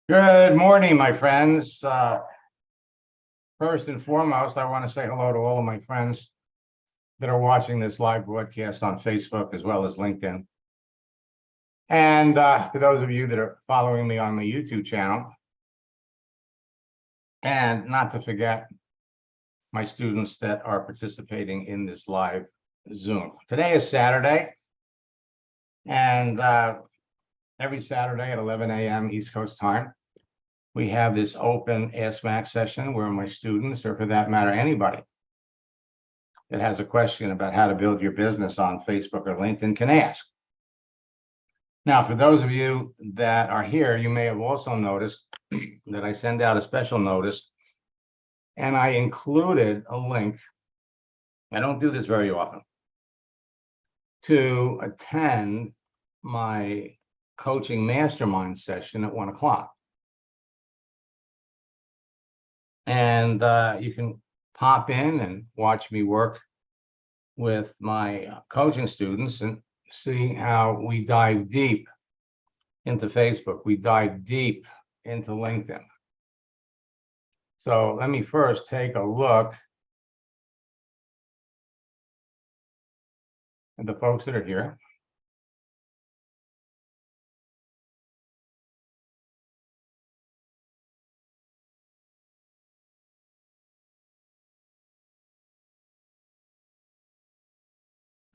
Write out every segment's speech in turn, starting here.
Good morning, my friends. First and foremost, I want to say hello to all of my friends that are watching this live broadcast on Facebook as well as LinkedIn. And to those of you that are following me on my YouTube channel. And not to forget my students that are participating in this live Zoom. Today is Saturday. And every Saturday at 11 a.m. East Coast time, we have this open Ask Max session where my students, or for that matter, anybody that has a question about how to build your business on Facebook or LinkedIn can ask. Now, for those of you that are here, you may have also noticed that I send out a special notice and I included a link. I don't do this very often, to attend my coaching mastermind session at 1 o'clock. And you can pop in and watch me work with my coaching students and see how we dive deep into Facebook. We dive deep into LinkedIn. So let me first take a look at the folks that are here.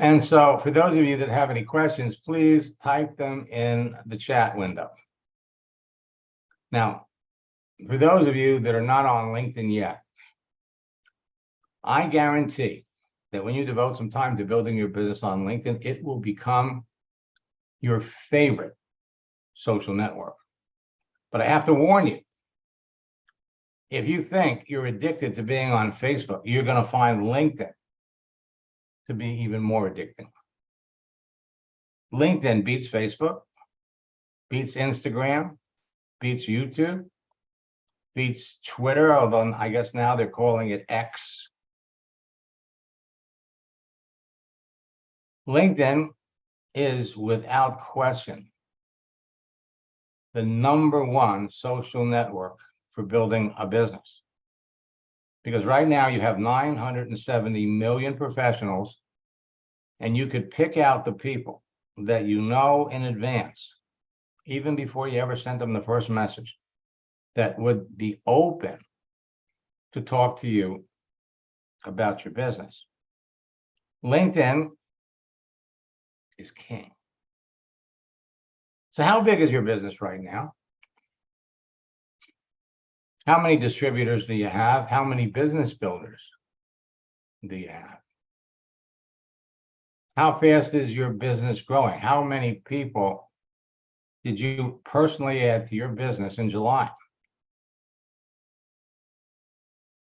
And so for those of you that have any questions, please type them in the chat window. Now, for those of you that are not on LinkedIn yet, I guarantee that when you devote some time to building your business on LinkedIn, it will become your favorite social network. But I have to warn you, if you think you're addicted to being on Facebook, you're going to find LinkedIn to be even more addicting. LinkedIn beats Facebook, beats Instagram, beats YouTube, beats Twitter, although I guess now they're calling it X. LinkedIn is without question the #1 social network for building a business. Because right now you have 970 million professionals, and you could pick out the people that you know in advance, even before you ever sent them the first message, that would be open to talk to you about your business. LinkedIn is king. So how big is your business right now? How many distributors do you have? How many business builders do you have? How fast is your business growing? How many people did you personally add to your business in July?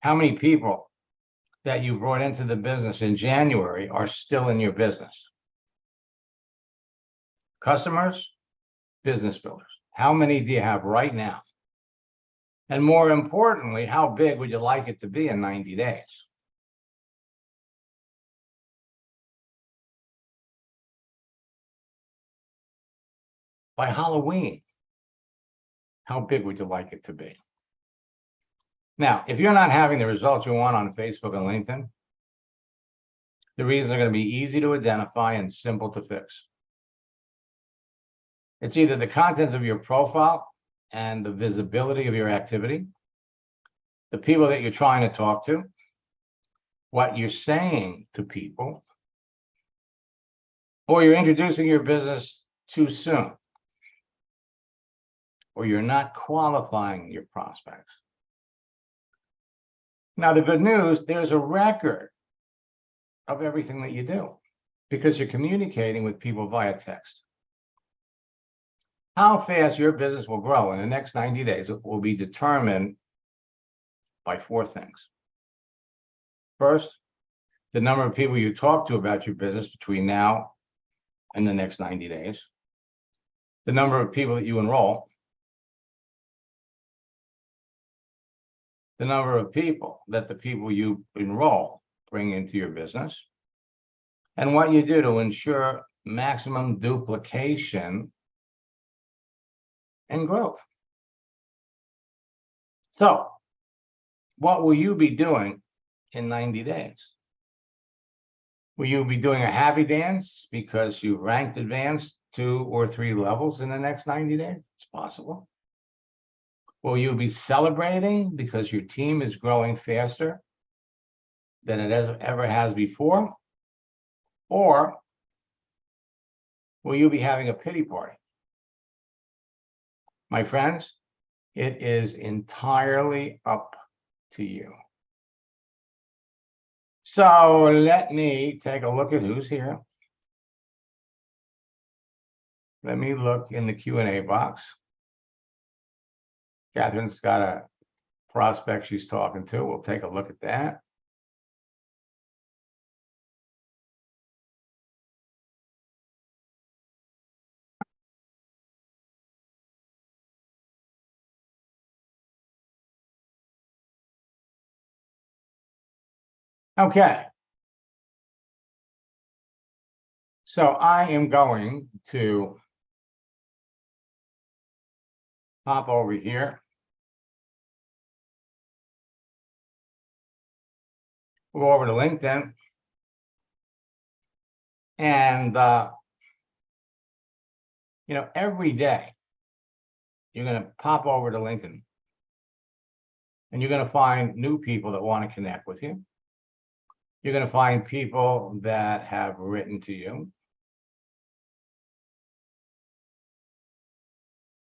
How many people that you brought into the business in January are still in your business? Customers, business builders. How many do you have right now? And more importantly, how big would you like it to be in 90 days? By Halloween, how big would you like it to be? Now, if you're not having the results you want on Facebook and LinkedIn, the reasons are going to be easy to identify and simple to fix. It's either the contents of your profile and the visibility of your activity, the people that you're trying to talk to, what you're saying to people, or you're introducing your business too soon, or you're not qualifying your prospects. Now, the good news, there's a record of everything that you do because you're communicating with people via text. How fast your business will grow in the next 90 days will be determined by 4 things. First, the number of people you talk to about your business between now and the next 90 days, the number of people that you enroll, the number of people that the people you enroll bring into your business, and what you do to ensure maximum duplication and growth. So what will you be doing in 90 days? Will you be doing a happy dance because you ranked advanced 2 or 3 levels in the next 90 days? It's possible. Will you be celebrating because your team is growing faster than it ever has before? Or will you be having a pity party? My friends, it is entirely up to you. So let me take a look at who's here. Let me look in the Q&A box. Catherine's got a prospect she's talking to. We'll take a look at that. Okay. So I am going to hop over here. We'll go over to LinkedIn. And, every day you're going to pop over to LinkedIn and you're going to find new people that want to connect with you. You're going to find people that have written to you.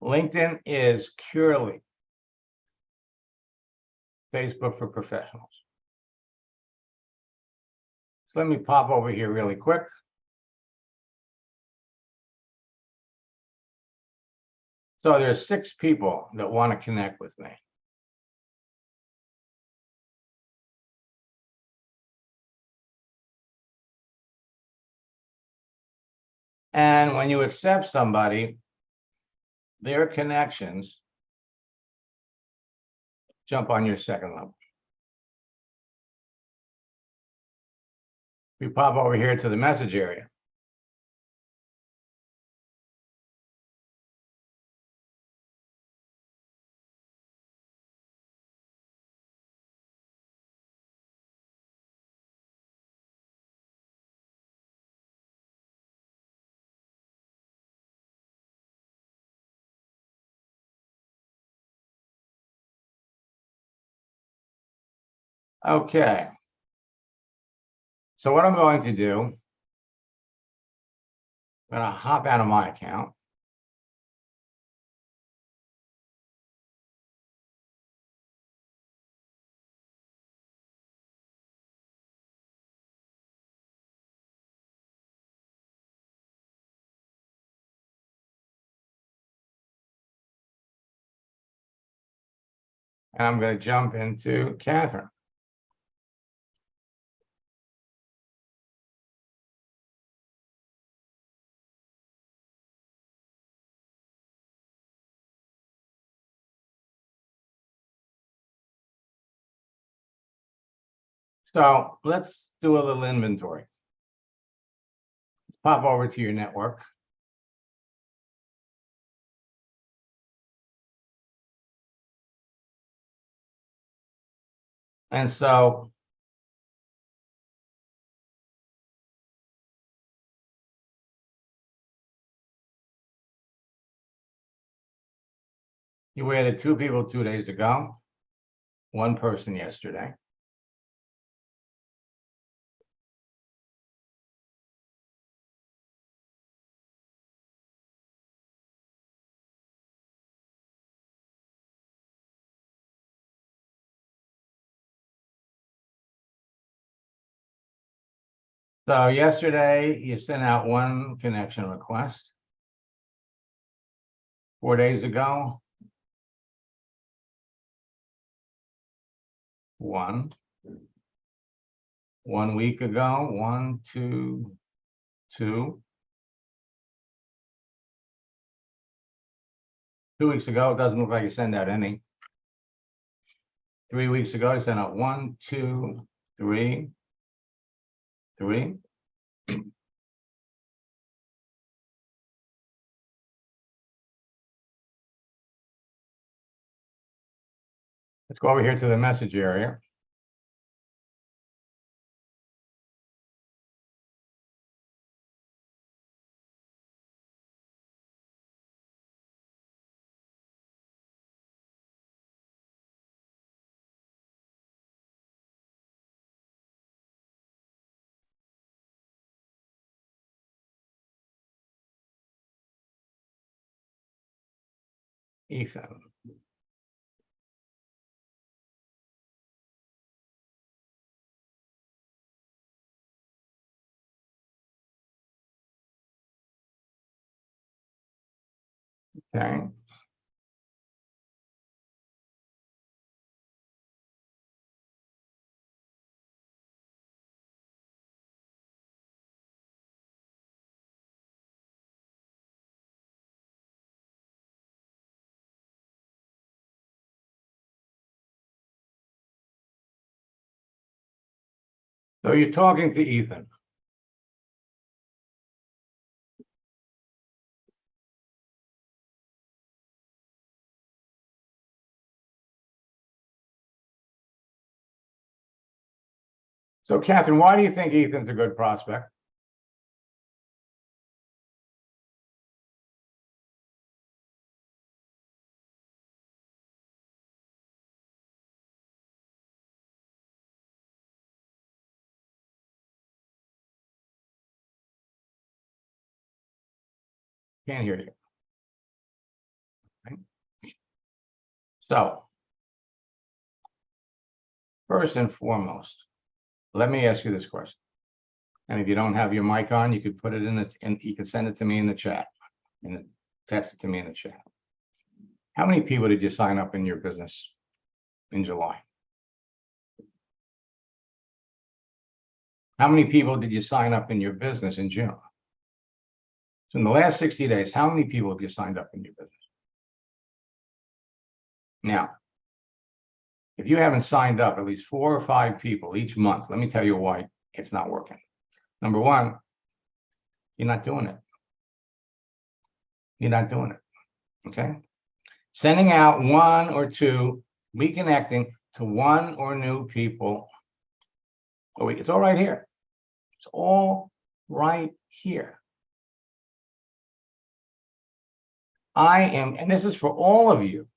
LinkedIn is purely Facebook for professionals. So let me pop over here really quick. So there's 6 people that want to connect with me. And when you accept somebody, their connections jump on your second level. We pop over here to the message area. Okay. So what I'm going to do, I'm going to hop out of my account. And I'm going to jump into Catherine. So let's do a little inventory. Pop over to your network. And so you added 2 people 2 days ago, 1 person yesterday. So yesterday you sent out 1 connection request. 4 days ago, 1. 1 week ago, 1, 2, 2. 2 weeks ago, it doesn't look like you sent out any. 3 weeks ago, I sent out 1, 2, 3, 3. Let's go over here to the message area. Ethan. Okay. So you're talking to Ethan. So Catherine, why do you think Ethan's a good prospect? Can't hear you. Okay. So first and foremost, let me ask you this question. And if you don't have your mic on, you could put it in the, and you can send it to me in the chat, and text it to me in the chat. How many people did you sign up in your business in July? How many people did you sign up in your business in June? So in the last 60 days, how many people have you signed up in your business? Now, if you haven't signed up at least 4 or 5 people each month, let me tell you why it's not working. Number one, you're not doing it. You're not doing it. Okay. Sending out 1 or 2, reconnecting to 1 or new people. Oh, wait, it's all right here. It's all right here. I am, and this is for all of you,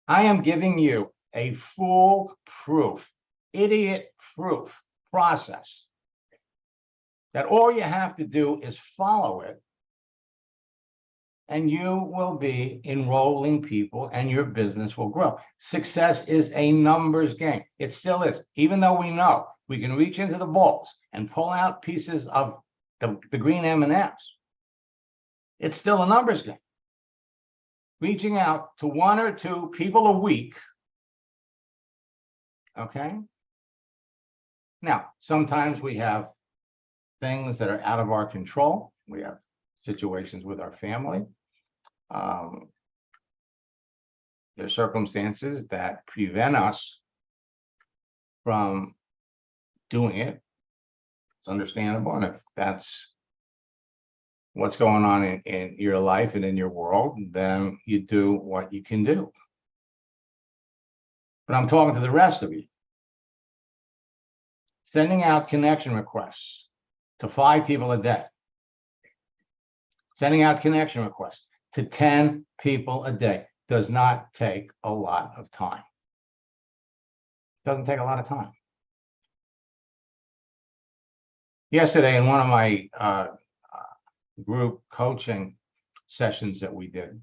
I am giving you a foolproof, idiot-proof process that all you have to do is follow it, and you will be enrolling people and your business will grow. Success is a numbers game. It still is. Even though we know we can reach into the balls and pull out pieces of the green M&Ms, it's still a numbers game. Reaching out to 1 or 2 people a week. Okay. Now, sometimes we have things that are out of our control. We have situations with our family. There's circumstances that prevent us from doing it. It's understandable. And if that's what's going on in your life and in your world, then you do what you can do. But I'm talking to the rest of you. Sending out connection requests to 5 people a day. Sending out connection requests to 10 people a day does not take a lot of time. Doesn't take a lot of time. Yesterday, in one of my group coaching sessions that we did,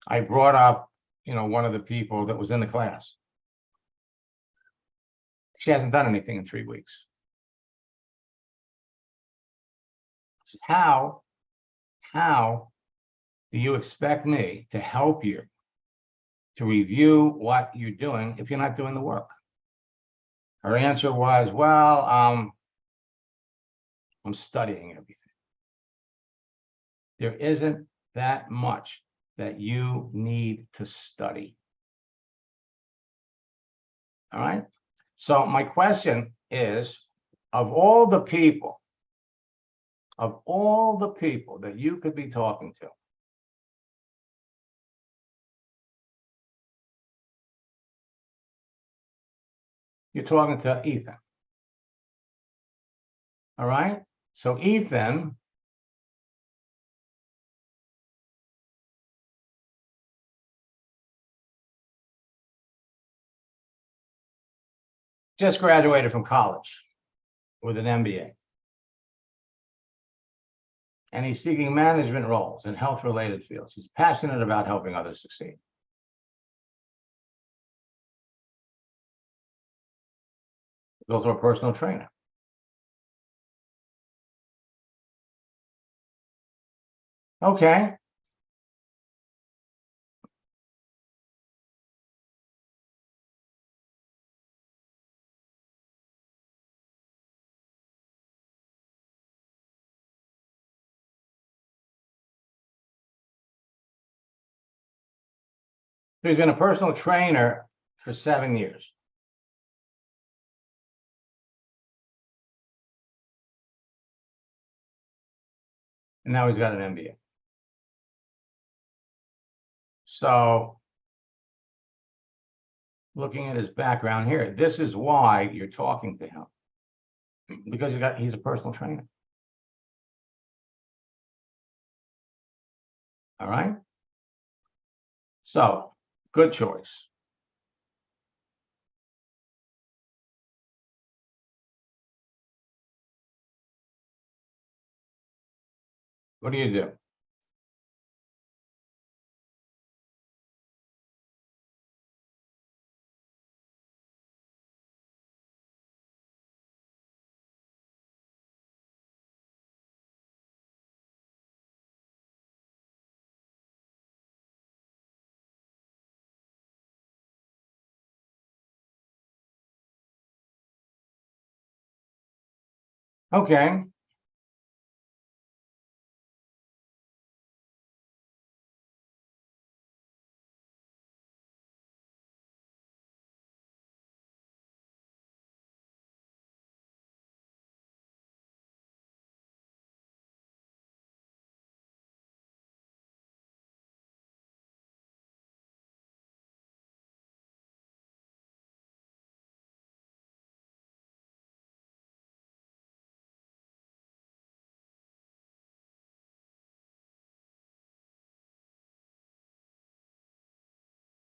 I brought up, one of the people that was in the class. She hasn't done anything in 3 weeks. How do you expect me to help you to review what you're doing if you're not doing the work? Her answer was, well, I'm studying everything. There isn't that much that you need to study. All right. So my question is, of all the people that you could be talking to, You're talking to Ethan. All right. So Ethan just graduated from college with an MBA. And he's seeking management roles in health-related fields. He's passionate about helping others succeed. He's also a personal trainer. Okay. So he's been a personal trainer for 7 years. And now he's got an MBA. So looking at his background here, this is why you're talking to him, because he's a personal trainer. All right. So good choice. What do you do? Okay.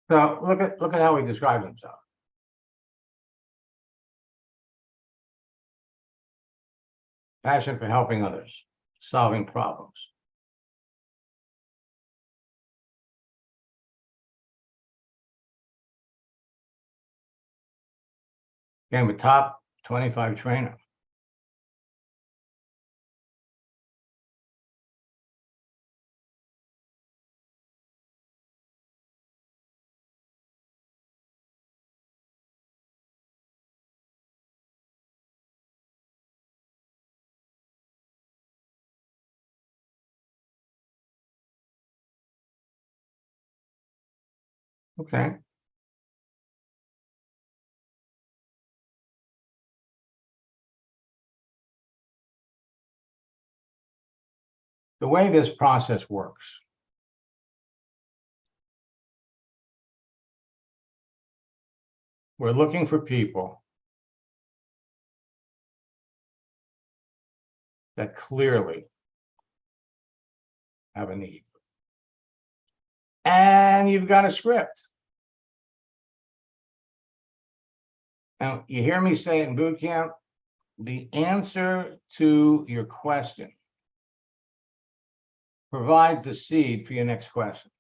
So look at how he describes himself. Passion for helping others, solving problems. Again, with top 25 trainer. Okay. The way this process works, we're looking for people that clearly have a need. And you've got a script. Now, you hear me say it in boot camp, the answer to your question provides the seed for your next question.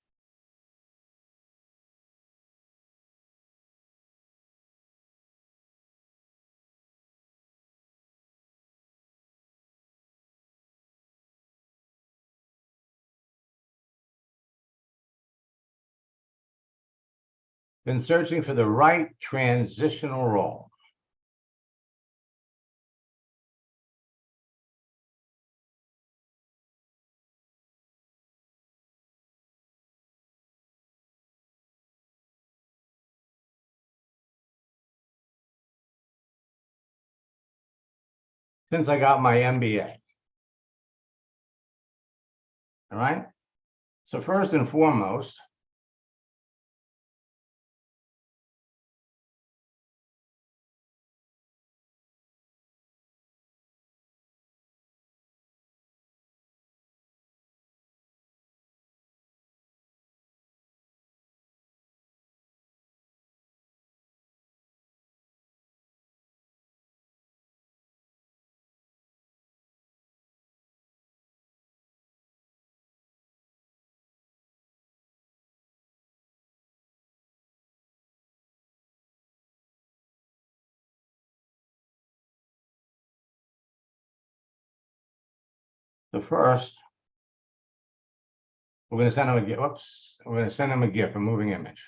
Been searching for the right transitional role. Since I got my MBA. All right. So first and foremost, The first, we're going to send them a gift. Whoops, we're going to send them a gift, a moving image.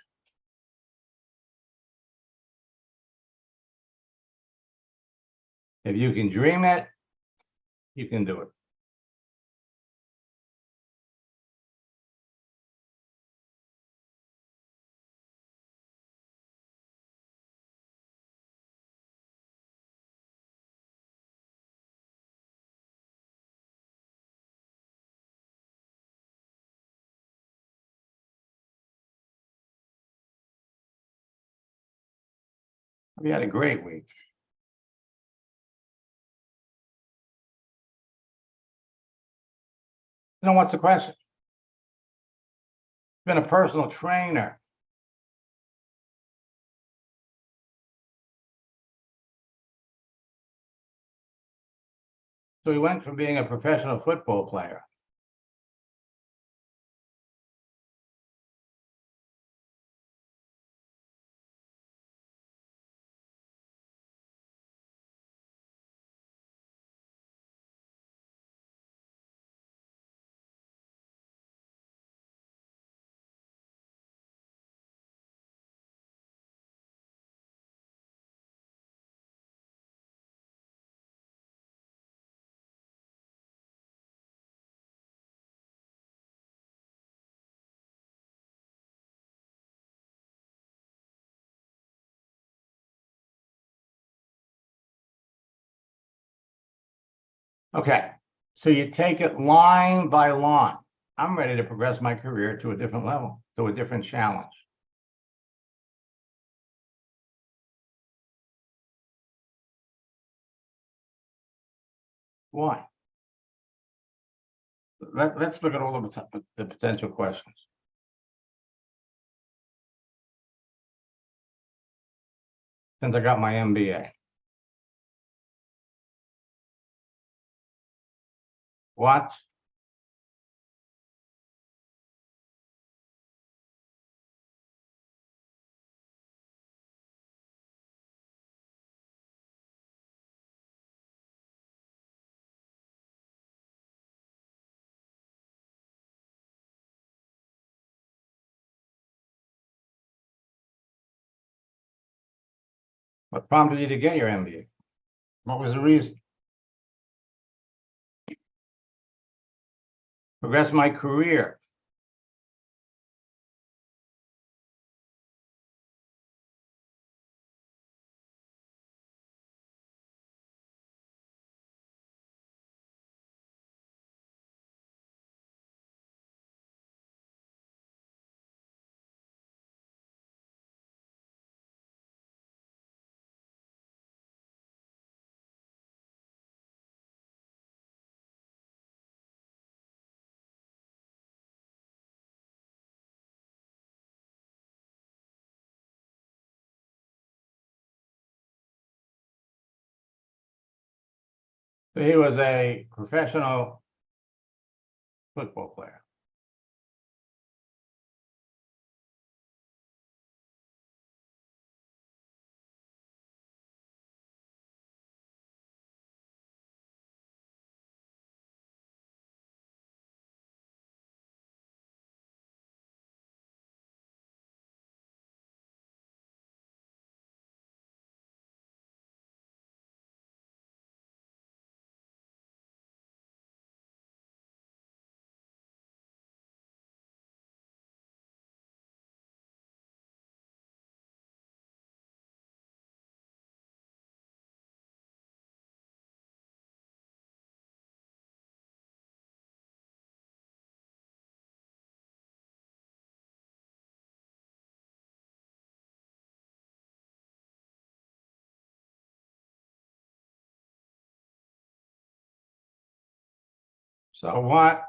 If you can dream it, you can do it. We had a great week. Now, what's the question? Been a personal trainer. So he went from being a professional football player Okay, so you take it line by line. I'm ready to progress my career to a different level, to a different challenge. Why? Let's look at all of the potential questions. Since I got my MBA. What? What prompted you to get your MBA? What was the reason? Progress my career. So he was a professional football player. So what?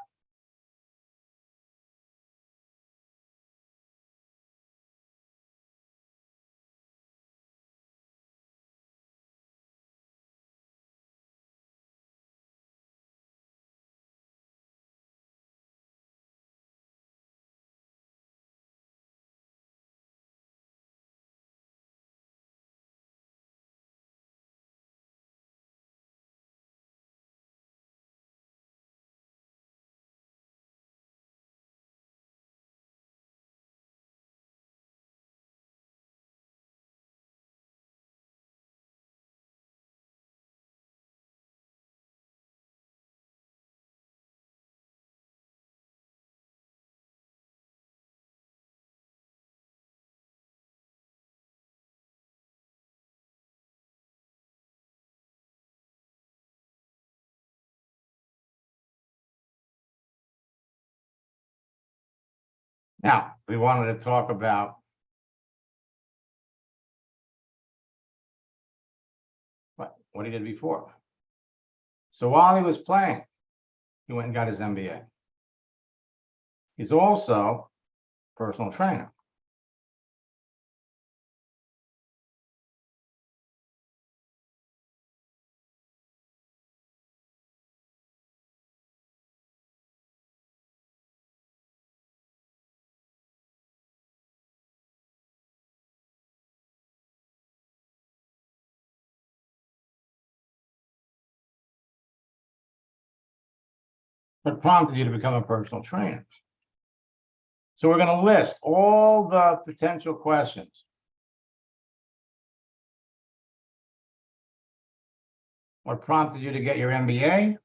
Now, we wanted to talk about what he did before. So while he was playing, he went and got his MBA. He's also a personal trainer. What prompted you to become a personal trainer? So we're going to list all the potential questions. What prompted you to get your MBA?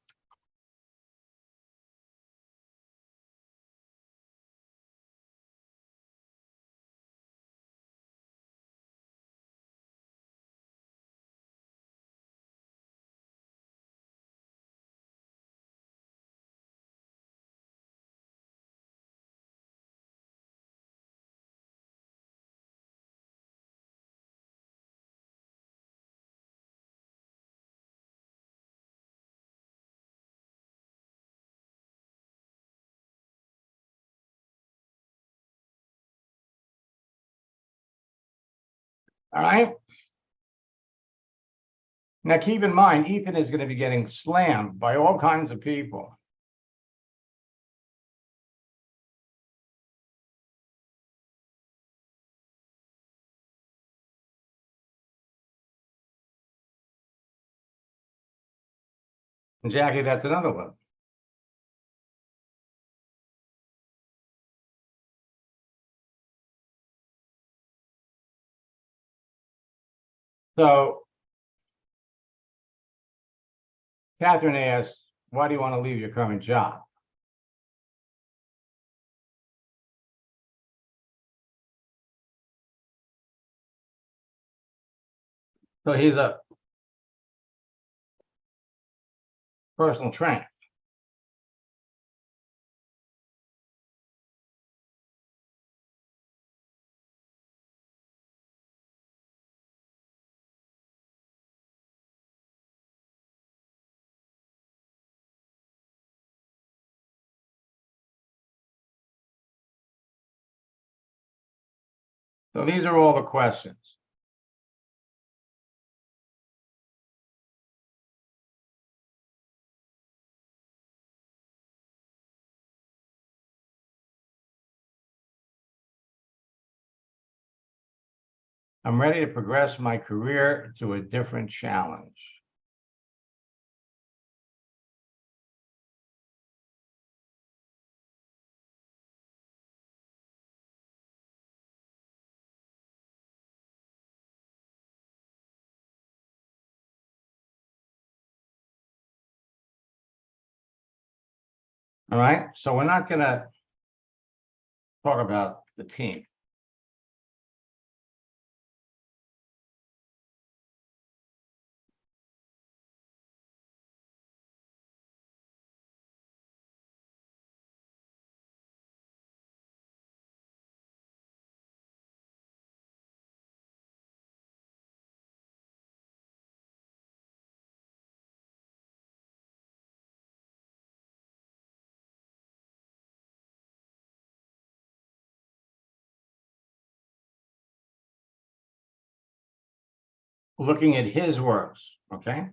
All right. Now, keep in mind, Ethan is going to be getting slammed by all kinds of people. And Jackie, that's another one. So Catherine asked, why do you want to leave your current job? So he's a personal trainer. So these are all the questions. I'm ready to progress my career to a different challenge. All right. So we're not going to talk about the team. Looking at his works, okay?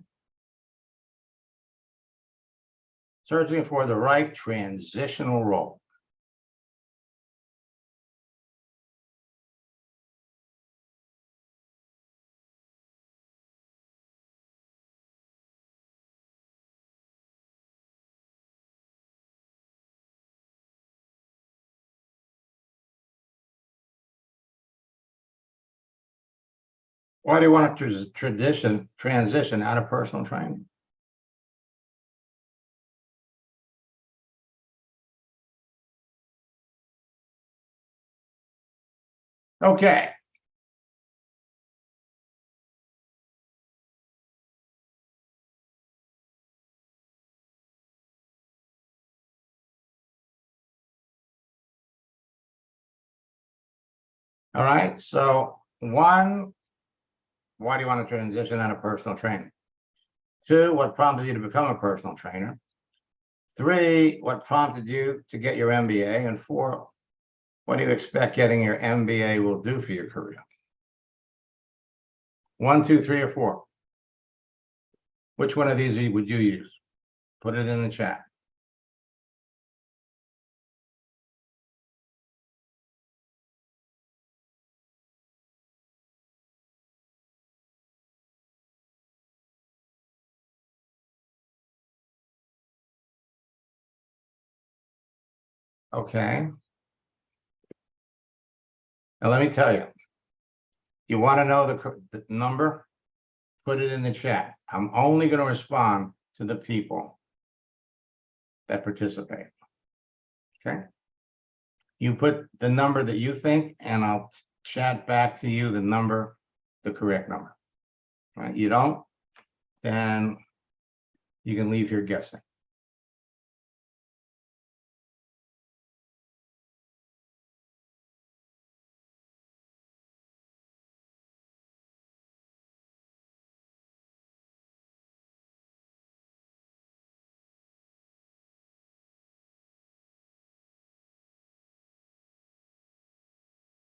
Searching for the right transitional role. Why do you want to transition out of personal training? Okay. All right, so one, why do you want to transition out of personal training? Two, what prompted you to become a personal trainer? Three, what prompted you to get your MBA? And four, what do you expect getting your MBA will do for your career? 1, 2, 3, or 4? Which one of these would you use? Put it in the chat. Okay. Now let me tell you, you want to know the number? Put it in the chat. I'm only going to respond to the people that participate. Okay. You put the number that you think, and I'll chat back to you the number, the correct number. Right? You don't, then you can leave here guessing.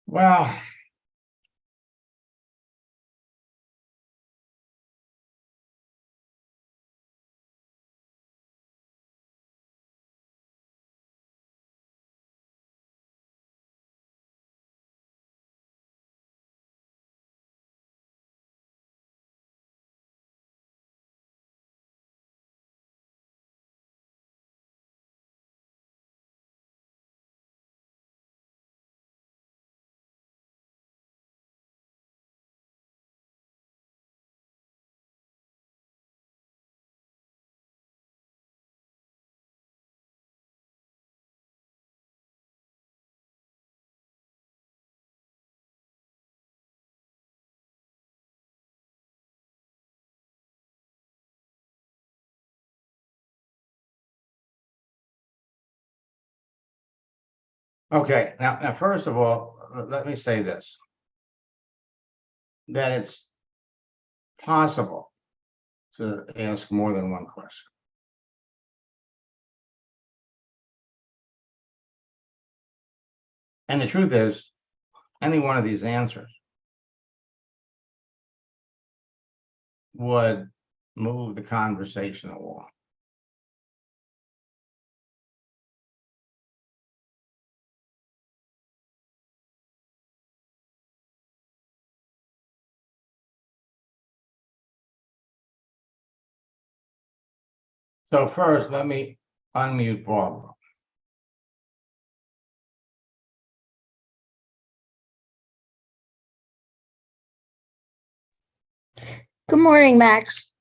Well, okay. Now, first of all, let me say this, that it's possible to ask more than one question. And the truth is, any one of these answers would move the conversation along. So first, let me unmute Barbara. Good morning, Max.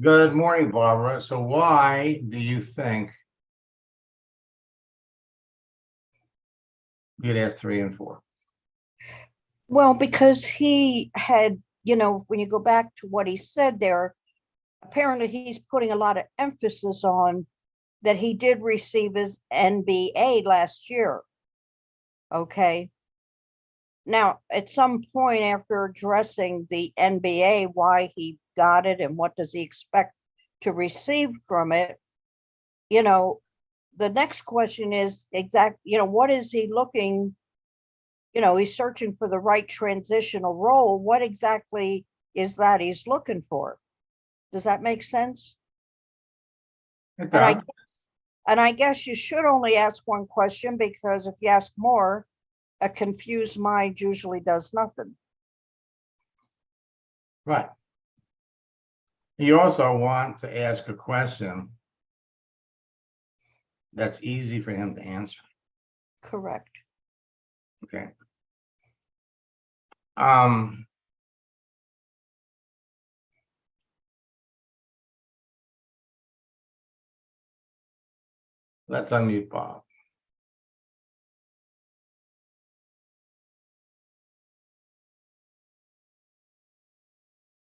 Good morning, Barbara. So why do you think you'd ask 3 and 4? Well, because he had, when you go back to what he said there, apparently he's putting a lot of emphasis on that he did receive his MBA last year. Okay. Now, at some point after addressing the MBA, why he got it and what does he expect to receive from it, the next question is what is he looking, he's searching for the right transitional role. What exactly is that he's looking for? Does that make sense? It does. And I guess you should only ask one question, because if you ask more, a confused mind usually does nothing. Right. You also want to ask a question that's easy for him to answer. Correct. Okay. Let's unmute Bob.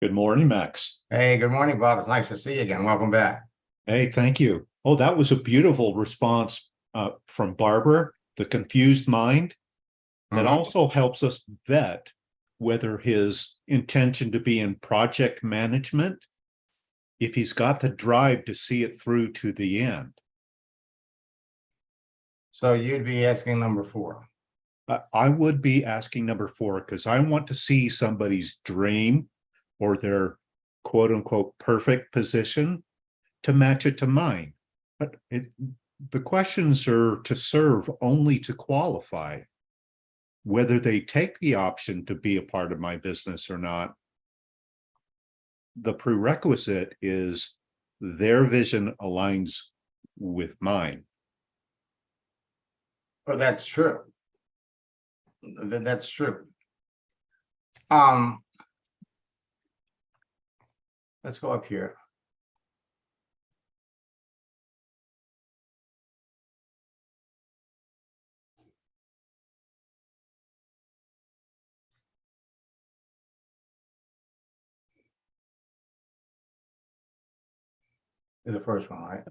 Good morning, Max. Hey, good morning, Bob. It's nice to see you again. Welcome back. Hey, thank you. Oh, that was a beautiful response from Barbara, the confused mind. That Mhm. also helps us vet whether his intention to be in project management, if he's got the drive to see it through to the end. So you'd be asking number 4. I would be asking number 4 because I want to see somebody's dream or their quote unquote perfect position to match it to mine. But the questions are to serve only to qualify whether they take the option to be a part of my business or not. The prerequisite is their vision aligns with mine. Well, that's true. That's true. Let's go up here. The first one, right?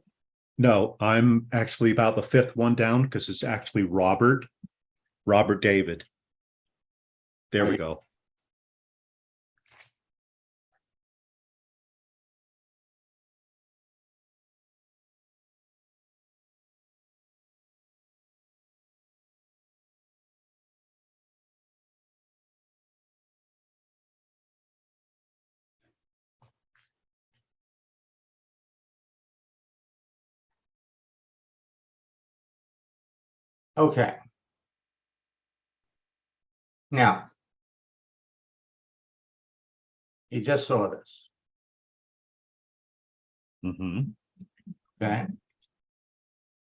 No, I'm actually about the 5th one down because it's actually Robert David. There we go. Okay. Now, you just saw this, Mhm. okay?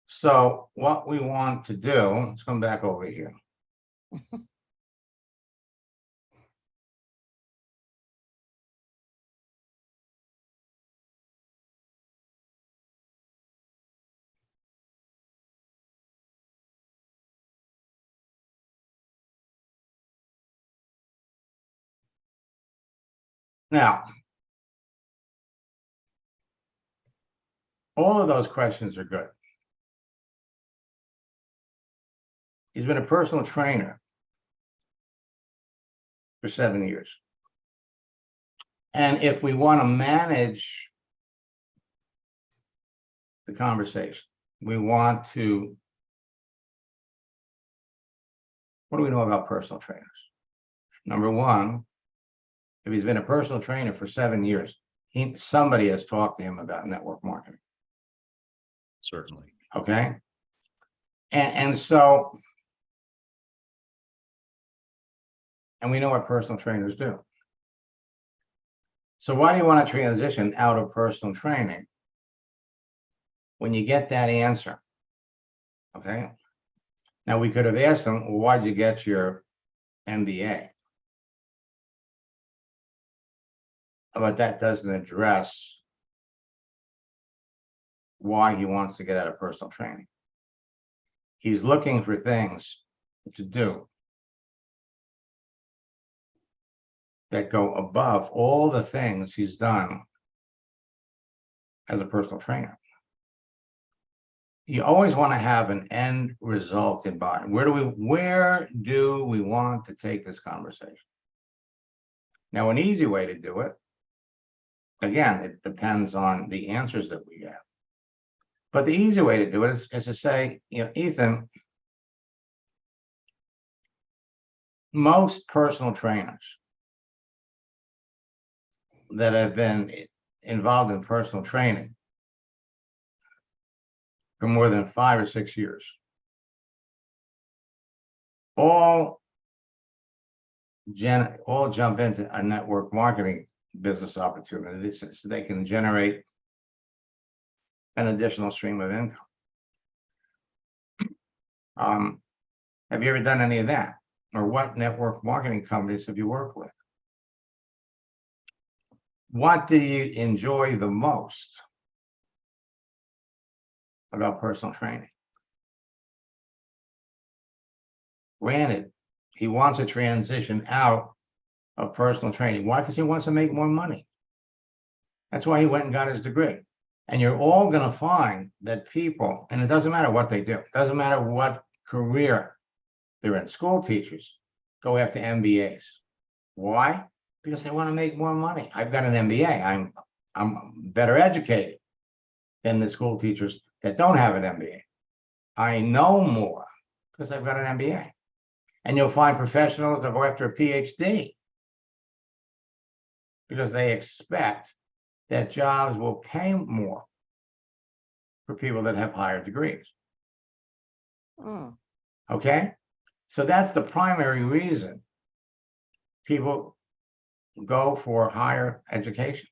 So what we want to do, let's come back over here. Now, all of those questions are good. He's been a personal trainer for 7 years. And if we want to manage the conversation, we want to, what do we know about personal trainers? Number one, if he's been a personal trainer for 7 years, somebody has talked to him about network marketing. Certainly. Okay. And so, and we know what personal trainers do. So why do you want to transition out of personal training when you get that answer? Okay. Now we could have asked him, well, why'd you get your MBA? But that doesn't address why he wants to get out of personal training. He's looking for things to do that go above all the things he's done as a personal trainer. You always want to have an end result in mind. Where do we want to take this conversation? Now, an easy way to do it, again, it depends on the answers that we get. But the easy way to do it is to say, Ethan, most personal trainers that have been involved in personal training for more than 5 or 6 years, all jump into a network marketing business opportunity so they can generate an additional stream of income. Have you ever done any of that? Or what network marketing companies have you worked with? What do you enjoy the most about personal training? Granted, he wants to transition out of personal training. Why? Because he wants to make more money. That's why he went and got his degree. And you're all going to find that people, and it doesn't matter what they do, it doesn't matter what career they're in school teachers, go after MBAs. Why? Because they want to make more money. I've got an MBA. I'm better educated than the school teachers that don't have an MBA. I know more because I've got an MBA. And you'll find professionals that go after a PhD because they expect that jobs will pay more for people that have higher degrees. Mm. Okay? So that's the primary reason people go for higher education.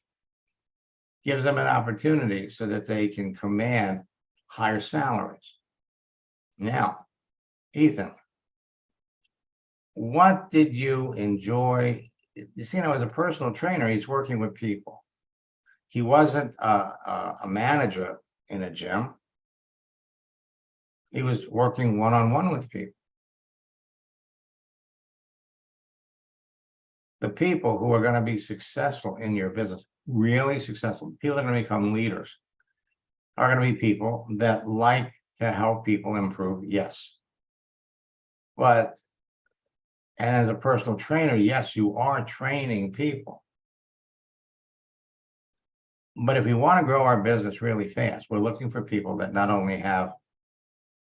Gives them an opportunity so that they can command higher salaries. Now, Ethan, what did you enjoy? You see, as a personal trainer, he's working with people. He wasn't a manager in a gym. He was working one-on-one with people. The people who are going to be successful in your business, really successful, people that are going to become leaders, are going to be people that like to help people improve, yes. And as a personal trainer, yes, you are training people. But if we want to grow our business really fast, we're looking for people that not only have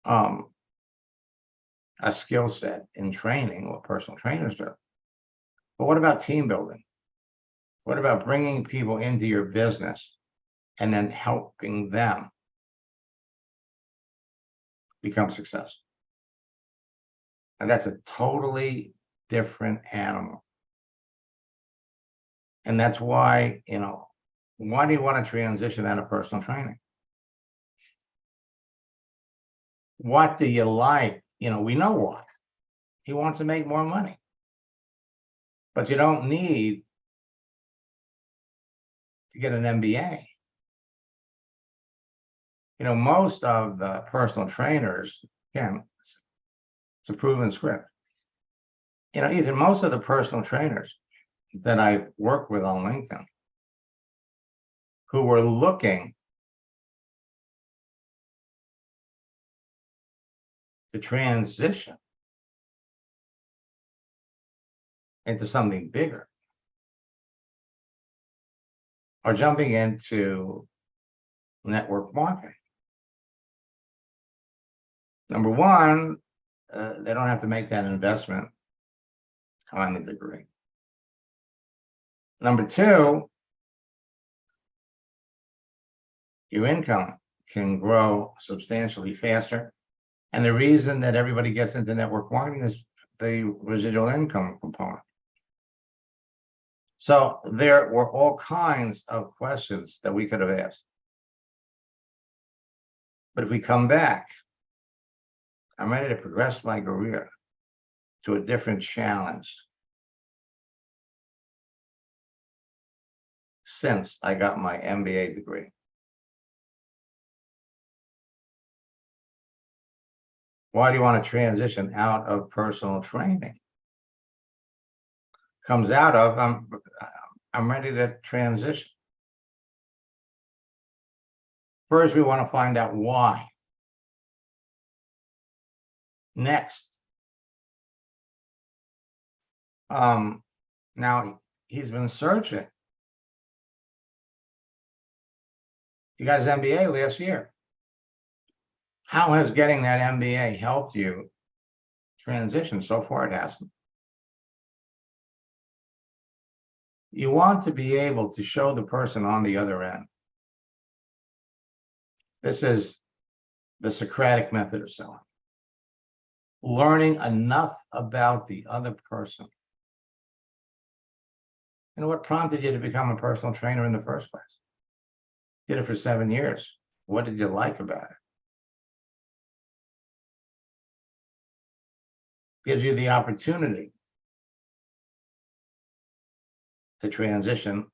a skill set in training, what personal trainers do, but what about team building? What about bringing people into your business and then helping them become successful? And that's a totally different animal. And that's why, why do you want to transition out of personal training? What do you like? We know why. He wants to make more money. But you don't need to get an MBA. Most of the personal trainers, again, it's a proven script. Ethan, most of the personal trainers that I work with on LinkedIn who were looking to transition into something bigger are jumping into network marketing. Number one, they don't have to make that investment on the degree. Number two, your income can grow substantially faster. And the reason that everybody gets into network marketing is the residual income component. So there were all kinds of questions that we could have asked. But if we come back, I'm ready to progress my career to a different challenge since I got my MBA degree. Why do you want to transition out of personal training? Comes out of, I'm ready to transition. First, we want to find out why. Next, now he's been searching. You got his MBA last year. How has getting that MBA helped you transition? So far, it hasn't. You want to be able to show the person on the other end. This is the Socratic method of selling. Learning enough about the other person. And what prompted you to become a personal trainer in the first place? Did it for 7 years. What did you like about it? Gives you the opportunity to transition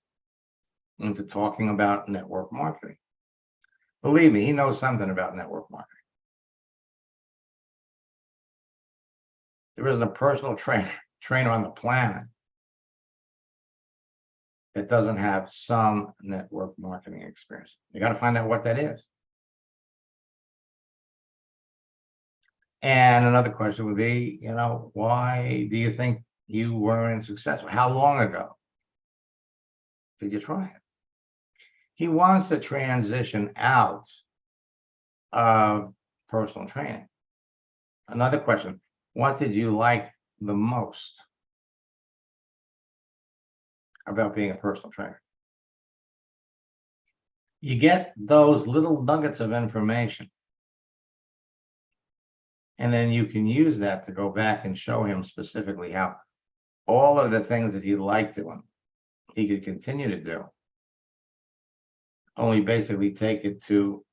into talking about network marketing. Believe me, he knows something about network marketing. There isn't a personal trainer on the planet that doesn't have some network marketing experience. You got to find out what that is. And another question would be, why do you think you weren't successful? How long ago did you try it? He wants to transition out of personal training. Another question, what did you like the most about being a personal trainer? You get those little nuggets of information, and then you can use that to go back and show him specifically how all of the things that he liked doing, he could continue to do. Only basically take it to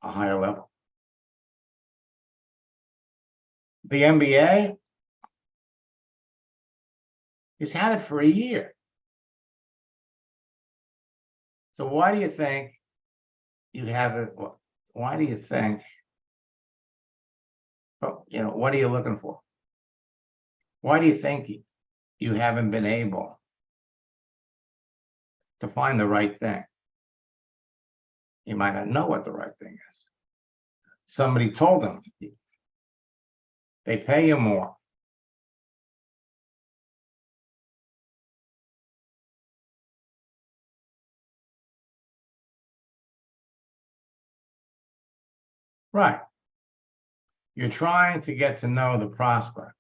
a higher level. The MBA, he's had it for a year. So why do you think you have it? Why do you think, what are you looking for? Why do you think you haven't been able to find the right thing? You might not know what the right thing is. Somebody told them they pay you more. Right. You're trying to get to know the prospect.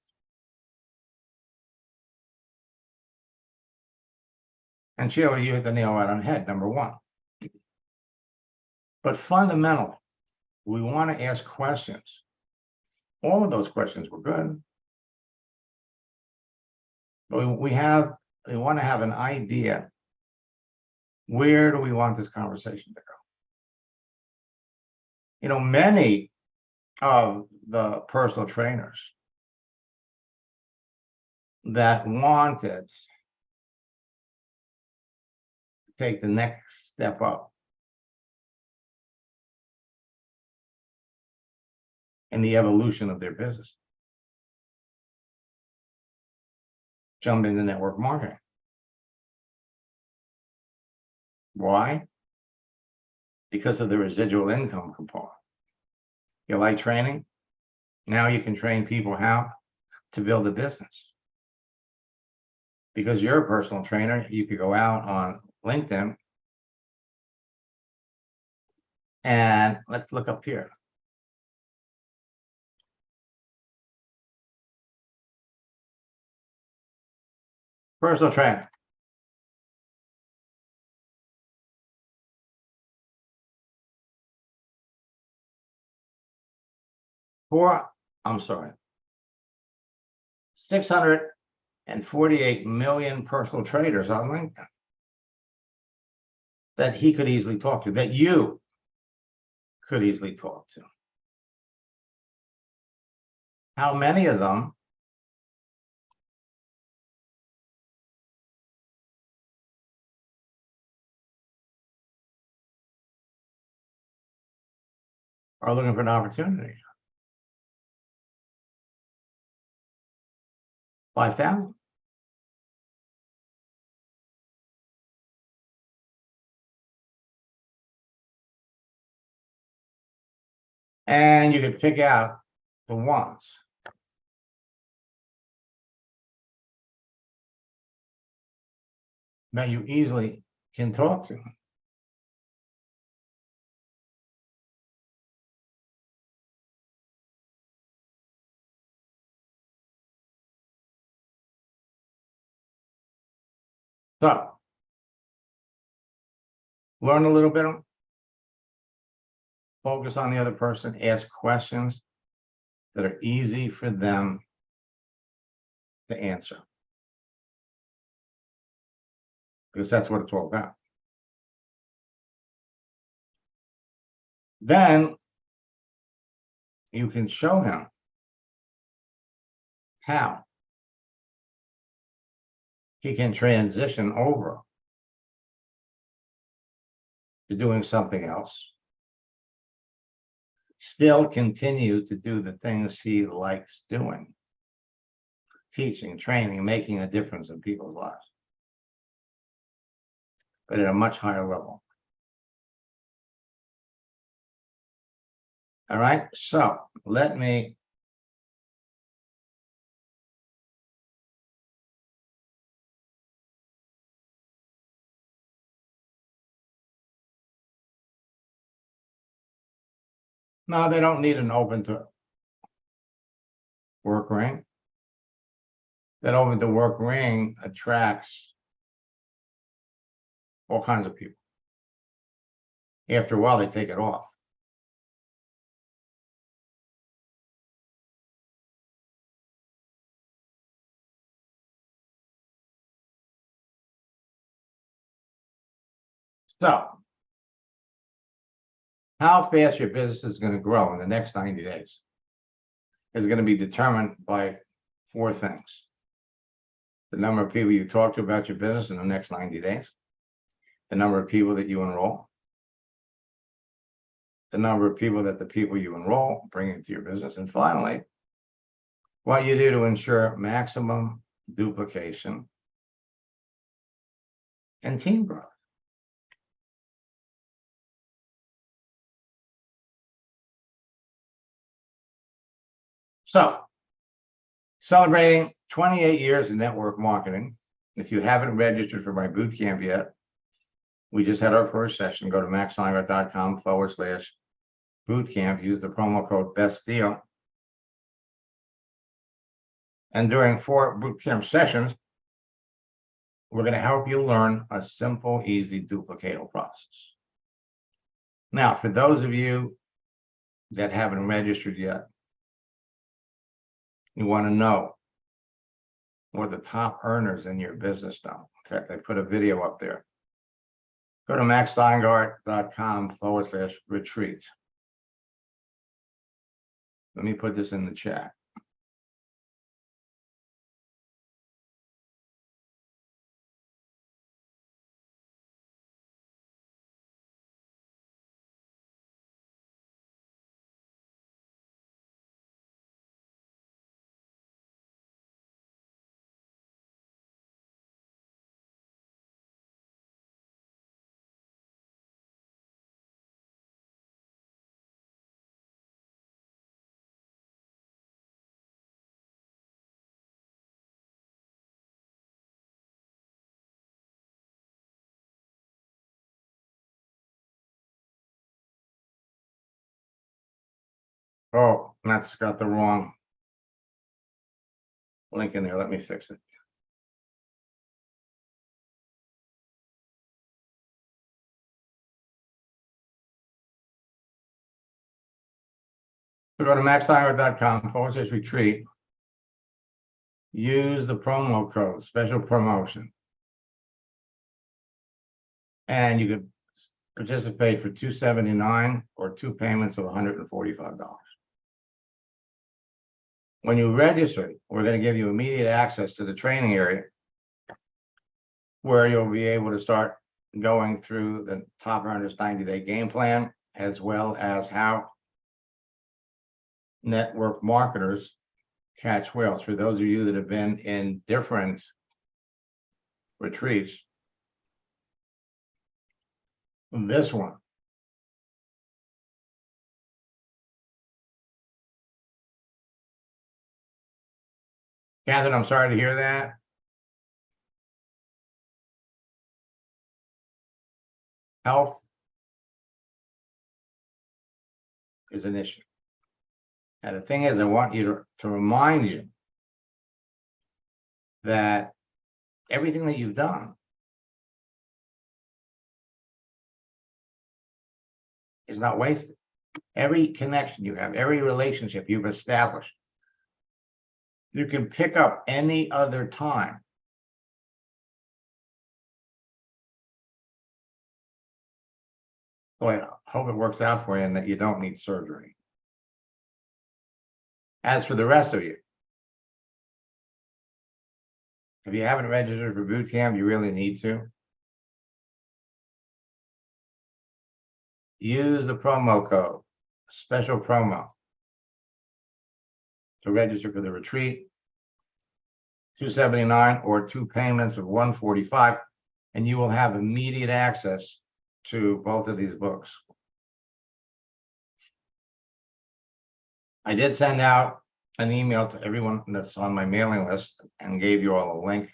And Sheila, you hit the nail right on the head, number one. But fundamentally, we want to ask questions. All of those questions were good. But we want to have an idea. Where do we want this conversation to go? Many of the personal trainers that wanted to take the next step up in the evolution of their business jump into network marketing. Why? Because of the residual income component. You like training? Now you can train people how to build a business. Because you're a personal trainer, you could go out on LinkedIn and let's look up here. Personal trainer. I'm sorry, 648 million personal traders on LinkedIn that he could easily talk to, that you could easily talk to. How many of them are looking for an opportunity? 5,000. And you could pick out the ones that you easily can talk to. So, learn a little bit, focus on the other person, ask questions that are easy for them to answer. Because that's what it's all about. Then you can show him how he can transition over to doing something else, still continue to do the things he likes doing, teaching, training, making a difference in people's lives, but at a much higher level. All right, so let me. No, they don't need an open to work ring. That open to work ring attracts all kinds of people. After a while, they take it off. So, how fast your business is going to grow in the next 90 days is going to be determined by 4 things. The number of people you talk to about your business in the next 90 days, the number of people that you enroll, the number of people that the people you enroll bring into your business, and finally, what you do to ensure maximum duplication and team growth. So, celebrating 28 years in network marketing. If you haven't registered for my boot camp yet, we just had our first session. Go to maxsteingarth.com/bootcamp. Use the promo code Best Deal. And during 4 bootcamp sessions, we're going to help you learn a simple, easy duplicatable process. Now, for those of you that haven't registered yet, you want to know what the top earners in your business know. In fact, I put a video up there. Go to maxsteingarth.com/retreat. Let me put this in the chat. Oh, that's got the wrong link in there. Let me fix it. So go to maxsteingarth.com/retreat. Use the promo code, special promotion. And you could participate for $279 or 2 payments of $145. When you register, we're going to give you immediate access to the training area where you'll be able to start going through the top earners 90-day game plan, as well as how network marketers catch whales. For those of you that have been in different retreats, this one Catherine, I'm sorry to hear that. Health is an issue. And the thing is, I want you to remind you that everything that you've done is not wasted. Every connection you have, every relationship you've established, you can pick up any other time. Boy, I hope it works out for you and that you don't need surgery. As for the rest of you, if you haven't registered for boot camp, you really need to. Use the promo code, special promo, to register for the retreat. $279 or 2 payments of $145, and you will have immediate access to both of these books. I did send out an email to everyone that's on my mailing list and gave you all a link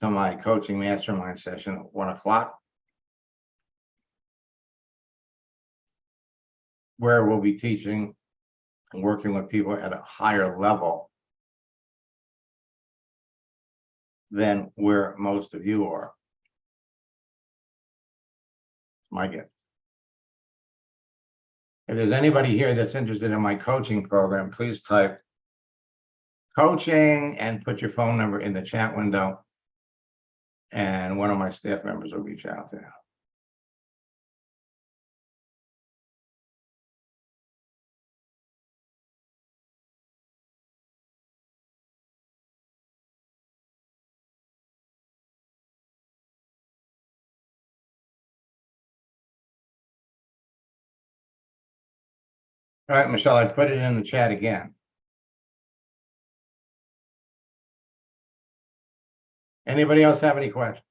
to my coaching mastermind session at 1 o'clock, where we'll be teaching and working with people at a higher level than where most of you are. My guess. If there's anybody here that's interested in my coaching program, please type coaching and put your phone number in the chat window. And one of my staff members will reach out to you. All right, Michelle, I put it in the chat again. Anybody else have any questions?